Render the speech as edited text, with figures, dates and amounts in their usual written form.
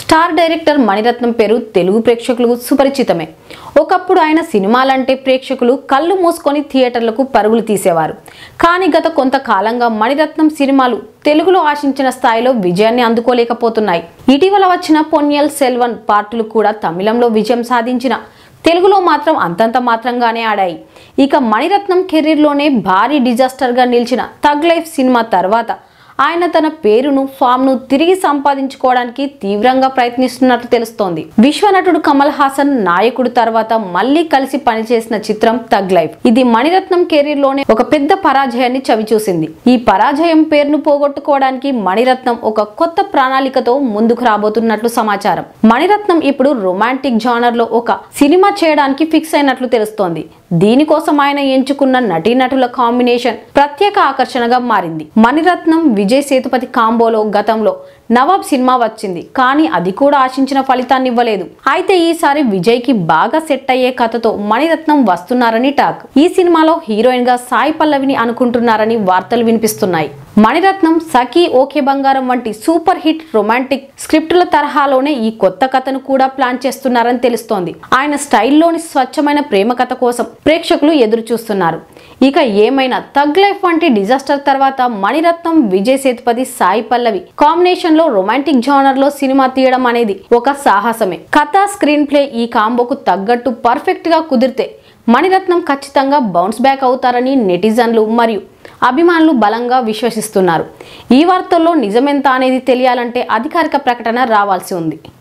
Star director Mani Ratnam పేరు తెలుగు ప్రేక్షకులకు సుపరిచితమే. ఒకప్పుడు ఆయన సినిమాలంటే ప్రేక్షకులు కళ్ళు మూసుకొని థియేటర్లకు పరుగులు తీసేవారు. కానీ గత కొంతకాలంగా మణిరత్నం సినిమాలు తెలుగులో ఆశించిన స్థాయిలో విజయాన్ని అందుకోలేకపోతున్నాయి. ఇటీవల వచ్చిన పొన్నియిన్ సెల్వన్ పార్టులు కూడా తమిళంలో విజయం సాధించిన తెలుగులో మాత్రం అంతంత మాత్రంగానే ఆడాయి. ఇక మణిరత్నం కెరీర్లోనే భారీ డిజాస్టర్గా నిలిచిన థగ్ లైఫ్ సినిమా తర్వాత ఆయన తన పేరును ఫామ్ను తిరిగి సంపాదించుకోవడానికి తీవ్రంగా ప్రయత్నిస్తున్నట్లు తెలుస్తోంది. విశ్వనటుడు కమల్ హాసన్ నాయకుడు తర్వాత మళ్లీ కలిసి పనిచేసిన చిత్రం థగ్ లైఫ్. ఇది మణిరత్నం కెరీర్ లోనే ఒక పెద్ద పరాజయాన్ని చవిచూసింది. ఈ పరాజయం పేరును పోగొట్టుకోవడానికి మణిరత్నం ఒక కొత్త ప్రణాళికతో ముందుకు రాబోతున్నట్లు సమాచారం. మణిరత్నం ఇప్పుడు రొమాంటిక్ జానర్ లో ఒక సినిమా చేయడానికి ఫిక్స్ అయినట్లు తెలుస్తోంది. దీనికోసం ఆయన ఎంచుకున్న నటీనటుల కాంబినేషన్ ప్రత్యేక ఆకర్షణగా మారింది. మణిరత్నం విజయ్ సేతుపతి కాంబోలో గతంలో నవాబ్ సినిమా వచ్చింది, కానీ అది కూడా ఆశించిన ఫలితాన్ని ఇవ్వలేదు. అయితే ఈసారి విజయ్ కి బాగా సెట్ అయ్యే కథతో మణిరత్నం వస్తున్నారని టాక్. ఈ సినిమాలో హీరోయిన్ గా సాయి పల్లవిని అనుకుంటున్నారని వార్తలు వినిపిస్తున్నాయి. మణిరత్నం సఖీ ఓకే బంగారం వంటి సూపర్ హిట్ రొమాంటిక్ స్క్రిప్టుల తరహాలోనే ఈ కొత్త కథను కూడా ప్లాన్ చేస్తున్నారని తెలుస్తోంది. ఆయన స్టైల్లోని స్వచ్ఛమైన ప్రేమ కథ కోసం ప్రేక్షకులు ఎదురు చూస్తున్నారు. ఇక ఏమైనా థగ్ లైఫ్ వంటి డిజాస్టర్ తర్వాత మణిరత్నం విజయ్ సేతుపతి సాయి పల్లవి కాంబినేషన్ లో రొమాంటిక్ జానర్ లో సినిమా తీయడం అనేది ఒక సాహసమే. కథ స్క్రీన్ ప్లే ఈ కాంబోకు తగ్గట్టు పర్ఫెక్ట్ గా కుదిరితే మణిరత్నం ఖచ్చితంగా బౌన్స్ బ్యాక్ అవుతారని నెటిజన్లు మరియు అభిమానులు బలంగా విశ్వసిస్తున్నారు. ఈ వార్తల్లో నిజమెంత అనేది తెలియాలంటే అధికారిక ప్రకటన రావాల్సి ఉంది.